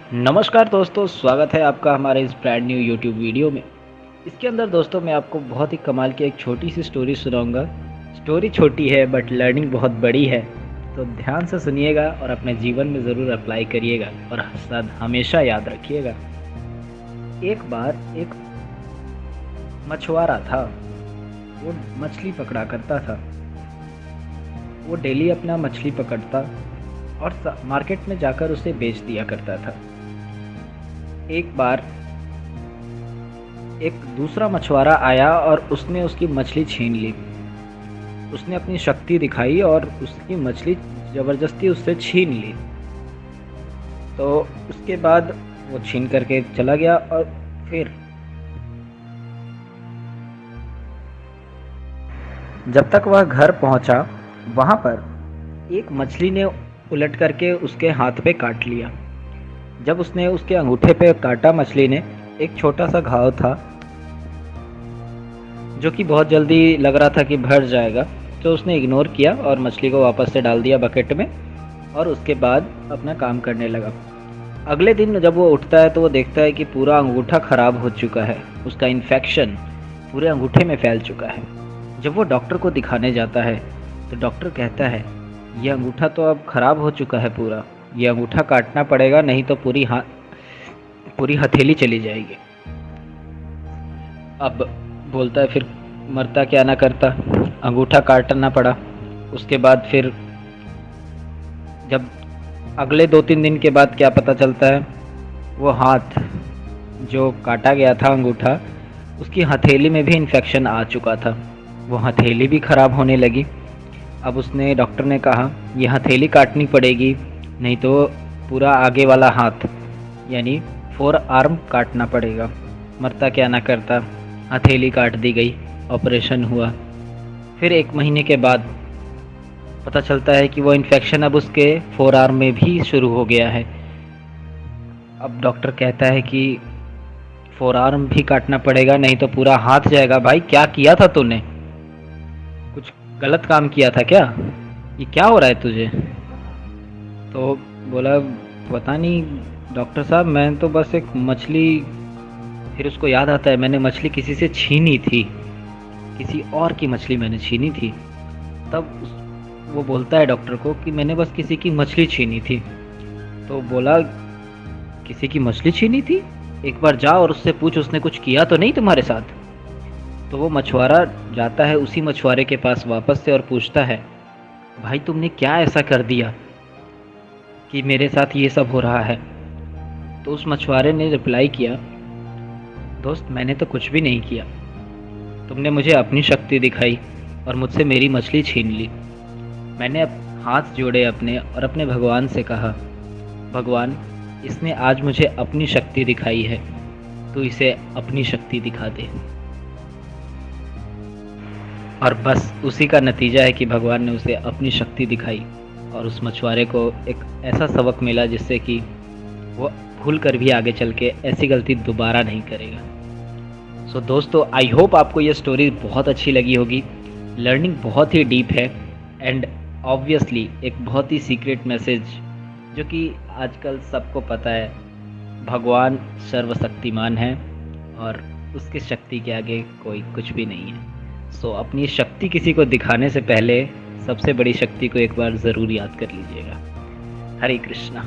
नमस्कार दोस्तों, स्वागत है आपका हमारे इस ब्रांड न्यू यूट्यूब वीडियो में। इसके अंदर दोस्तों मैं आपको बहुत ही कमाल की एक छोटी सी स्टोरी सुनाऊंगा। स्टोरी छोटी है बट लर्निंग बहुत बड़ी है, तो ध्यान से सुनिएगा और अपने जीवन में ज़रूर अप्लाई करिएगा और साथ हमेशा याद रखिएगा। एक बार एक मछुआरा था। वो मछली पकड़ा करता था। वो डेली अपना मछली पकड़ता और मार्केट में जाकर उसे बेच दिया करता था। एक बार एक दूसरा मछुआरा आया और उसने उसकी मछली छीन ली। उसने अपनी शक्ति दिखाई और उसकी मछली ज़बरदस्ती उससे छीन ली। तो उसके बाद वो छीन करके चला गया और फिर जब तक वह घर पहुंचा, वहां पर एक मछली ने उलट करके उसके हाथ पे काट लिया। जब उसने उसके अंगूठे पे काटा मछली ने, एक छोटा सा घाव था जो कि बहुत जल्दी लग रहा था कि भर जाएगा। तो उसने इग्नोर किया और मछली को वापस से डाल दिया बकेट में और उसके बाद अपना काम करने लगा। अगले दिन जब वो उठता है तो वो देखता है कि पूरा अंगूठा ख़राब हो चुका है। उसका इन्फेक्शन पूरे अंगूठे में फैल चुका है। जब वो डॉक्टर को दिखाने जाता है तो डॉक्टर कहता है, ये अंगूठा तो अब ख़राब हो चुका है पूरा, ये अंगूठा काटना पड़ेगा, नहीं तो पूरी हथेली चली जाएगी। अब बोलता है फिर मरता क्या ना करता, अंगूठा काटना पड़ा। उसके बाद फिर जब अगले 2-3 दिन के बाद क्या पता चलता है, वो हाथ जो काटा गया था अंगूठा, उसकी हथेली में भी इन्फेक्शन आ चुका था। वो हथेली भी ख़राब होने लगी। अब उसने डॉक्टर ने कहा ये हथेली काटनी पड़ेगी, नहीं तो पूरा आगे वाला हाथ यानी 4 आर्म काटना पड़ेगा। मरता क्या ना करता, हथेली काट दी गई, ऑपरेशन हुआ। फिर 1 महीने के बाद पता चलता है कि वो इन्फेक्शन अब उसके 4 आर्म में भी शुरू हो गया है। अब डॉक्टर कहता है कि 4 आर्म भी काटना पड़ेगा, नहीं तो पूरा हाथ जाएगा। भाई क्या किया था तूने? कुछ गलत काम किया था क्या? ये क्या हो रहा है तुझे? तो बोला पता नहीं डॉक्टर साहब, मैं तो बस एक मछली। फिर उसको याद आता है मैंने मछली किसी से छीनी थी, किसी और की मछली मैंने छीनी थी। वो बोलता है डॉक्टर को कि मैंने बस किसी की मछली छीनी थी। तो बोला किसी की मछली छीनी थी? एक बार जा और उससे पूछ उसने कुछ किया तो नहीं तुम्हारे साथ। तो वो मछुआरा जाता है उसी मछुआरे के पास वापस से और पूछता है, भाई तुमने क्या ऐसा कर दिया कि मेरे साथ ये सब हो रहा है? तो उस मछुआरे ने रिप्लाई किया, दोस्त मैंने तो कुछ भी नहीं किया, तुमने मुझे अपनी शक्ति दिखाई और मुझसे मेरी मछली छीन ली। मैंने हाथ जोड़े अपने और अपने भगवान से कहा, भगवान इसने आज मुझे अपनी शक्ति दिखाई है, तू इसे अपनी शक्ति दिखा दे। और बस उसी का नतीजा है कि भगवान ने उसे अपनी शक्ति दिखाई और उस मछुआरे को एक ऐसा सबक मिला जिससे कि वो भूल कर भी आगे चल के ऐसी गलती दोबारा नहीं करेगा। सो दोस्तों, आई होप आपको ये स्टोरी बहुत अच्छी लगी होगी। लर्निंग बहुत ही डीप है एंड ऑब्वियसली एक बहुत ही सीक्रेट मैसेज जो कि आजकल सबको पता है, भगवान सर्वशक्तिमान है और उसकी शक्ति के आगे कोई कुछ भी नहीं है। सो अपनी शक्ति किसी को दिखाने से पहले सबसे बड़ी शक्ति को एक बार ज़रूर याद कर लीजिएगा। हरे कृष्णा।